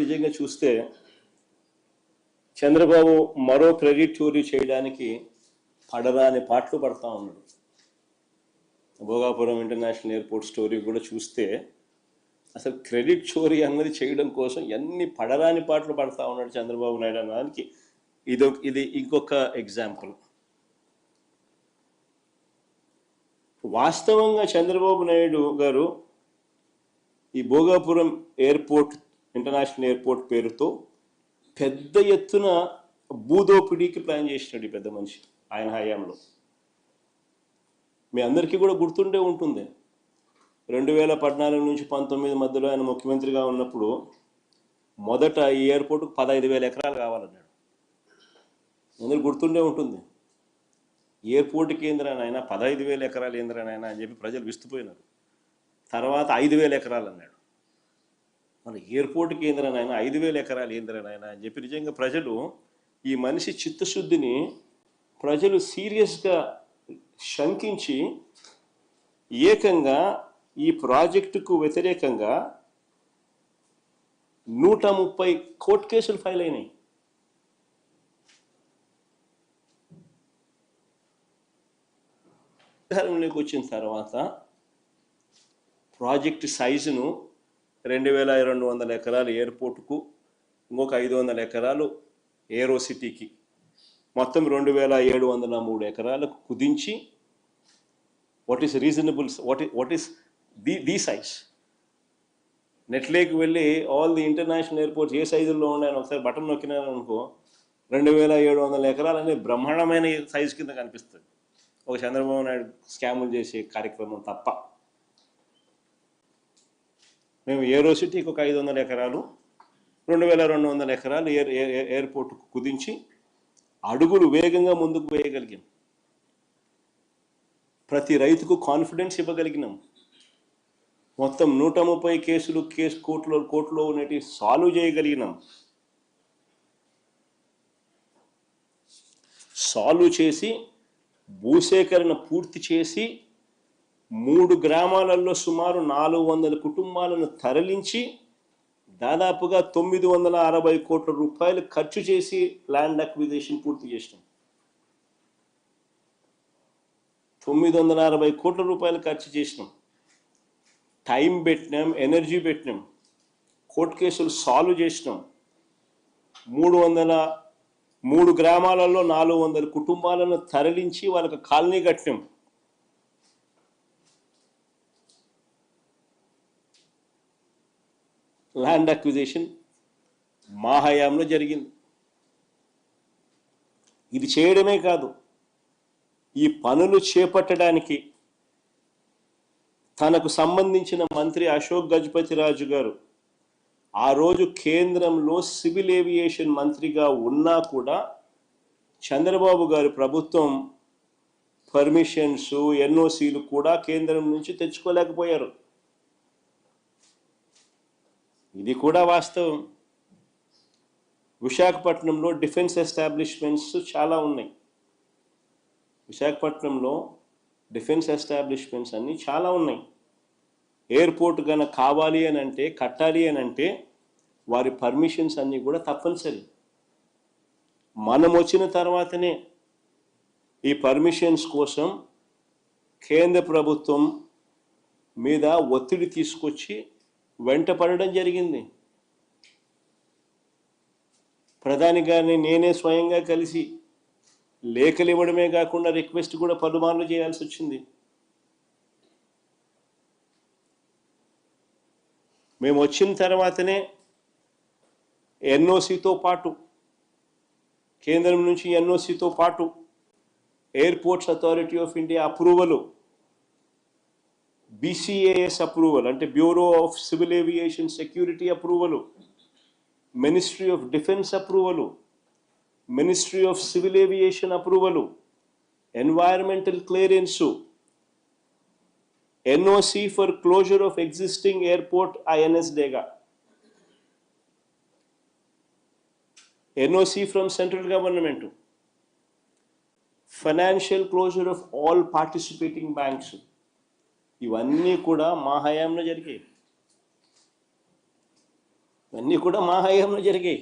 నిజంగా చూస్తే చంద్రబాబు మరో క్రెడిట్ చోరీ చేయడానికి పడరాని పాటలు పడతా ఉన్నాడు. భోగాపురం ఇంటర్నేషనల్ ఎయిర్పోర్ట్ స్టోరీ కూడా చూస్తే అసలు క్రెడిట్ చోరీ అన్నది చేయడం కోసం ఎన్ని పడరాని పాటలు పడతా ఉన్నాడు చంద్రబాబు నాయుడు అన్నదానికి ఇది ఇంకొక ఎగ్జాంపుల్. వాస్తవంగా చంద్రబాబు నాయుడు గారు ఈ భోగాపురం ఎయిర్పోర్ట్ ఇంటర్నేషనల్ ఎయిర్పోర్ట్ పేరుతో పెద్ద ఎత్తున భూదోపిడీకి ప్లాన్ చేసినాడు ఈ పెద్ద మనిషి ఆయన హయాంలో. మీ అందరికీ కూడా గుర్తుండే ఉంటుంది, 2014 నుంచి 19 మధ్యలో ఆయన ముఖ్యమంత్రిగా ఉన్నప్పుడు మొదట ఈ ఎయిర్పోర్ట్కు 15,000 ఎకరాలు కావాలన్నాడు. అందరూ గుర్తుండే ఉంటుంది. ఎయిర్పోర్ట్కి ఏంద్రానైనా 15,000 ఎకరాలు ఏంద్రానైనా అని చెప్పి ప్రజలు విస్తుపోయినారు. తర్వాత 5,000 ఎకరాలు అన్నాడు. మన ఎయిర్పోర్ట్కి ఏంద్రానైనా 5,000 ఎకరాలు ఏంద్రానైనా అని చెప్పి నిజంగా ప్రజలు ఈ మనిషి చిత్తశుద్ధిని ప్రజలు సీరియస్గా శంకించి ఏకంగా ఈ ప్రాజెక్టుకు వ్యతిరేకంగా 130 కోర్టు కేసులు ఫైల్ అయినాయి. అధికారంలోకి వచ్చిన తర్వాత ప్రాజెక్టు సైజును 2,200 ఎకరాలు ఎయిర్పోర్టుకు, ఇంకొక 500 ఎకరాలు ఏరో సిటీకి, మొత్తం 2,703 ఎకరాలకు కుదించి what is reasonable, what is the size. నెట్లోకి వెళ్ళి ఆల్ ది ఇంటర్నేషనల్ ఎయిర్పోర్ట్స్ ఏ సైజుల్లో ఉన్నాయని ఒకసారి బటన్ నొక్కినాను అనుకో, 2,700 ఎకరాలు అనేది బ్రహ్మాండమైన సైజు కింద కనిపిస్తుంది. ఒక చంద్రబాబు నాయుడు స్కాములు చేసే కార్యక్రమం తప్ప. మేము ఏరో సిటీకి ఒక 500 ఎకరాలు, 2,200 ఎకరాలు ఎయిర్పోర్టుకు కుదించి అడుగులు వేగంగా ముందుకు వేయగలిగాం. ప్రతి రైతుకు కాన్ఫిడెన్స్ ఇవ్వగలిగినాం. మొత్తం 130 కేసులు కోర్టులో ఉన్నటి సాల్వ్ చేయగలిగినాం. సాల్వ్ చేసి భూసేకరణ పూర్తి చేసి 3 గ్రామాలలో సుమారు 400 కుటుంబాలను తరలించి దాదాపుగా 960 కోట్ల రూపాయలు ఖర్చు చేసి ల్యాండ్ అక్విజిషన్ పూర్తి చేసినాం. 960 కోట్ల రూపాయలు ఖర్చు చేసినాం. టైం పెట్టినాం, ఎనర్జీ పెట్టినాం, కోర్టు కేసులు సాల్వ్ చేసినాం. 3 గ్రామాలలో 400 కుటుంబాలను తరలించి వాళ్ళకి కాలనీ కట్టినాం. ల్యాండ్ అక్విజిషన్ మా హయాంలో జరిగింది. ఇది చేయడమే కాదు, ఈ పనులు చేపట్టడానికి తనకు సంబంధించిన మంత్రి అశోక్ గజపతి రాజు గారు ఆ రోజు కేంద్రంలో సివిల్ ఏవియేషన్ మంత్రిగా ఉన్నా కూడా చంద్రబాబు గారి ప్రభుత్వం పర్మిషన్స్, ఎన్ఓసీలు కూడా కేంద్రం నుంచి తెచ్చుకోలేకపోయారు. ఇది కూడా వాస్తవం. విశాఖపట్నంలో డిఫెన్స్ ఎస్టాబ్లిష్మెంట్స్ చాలా ఉన్నాయి. విశాఖపట్నంలో డిఫెన్స్ ఎస్టాబ్లిష్మెంట్స్ అన్నీ చాలా ఉన్నాయి. ఎయిర్పోర్ట్ కనుక కావాలి అని అంటే, కట్టాలి అని అంటే వారి పర్మిషన్స్ అన్నీ కూడా తప్పనిసరి. మనం వచ్చిన తర్వాతనే ఈ పర్మిషన్స్ కోసం కేంద్ర ప్రభుత్వం మీద ఒత్తిడి తీసుకొచ్చి వెంట పడడం జరిగింది. ప్రధాని గారిని నేనే స్వయంగా కలిసి లేఖలు ఇవ్వడమే కాకుండా రిక్వెస్ట్ కూడా పలుమార్లు చేయాల్సి వచ్చింది. మేము వచ్చిన తర్వాతనే ఎన్ఓసితో పాటు, కేంద్రం నుంచి ఎన్ఓసితో పాటు airports authority of India approval, BCAS approval అంటే bureau of civil aviation security approval, ministry of defence approval, ministry of civil aviation approval, environmental clearance, NOC for closure of existing airport INS Dega, NOC from central government, financial closure of all participating banks. ఇవన్నీ కూడా మా హయాంలో జరిగాయి. ఇవన్నీ కూడా మా హయాంలో జరిగాయి.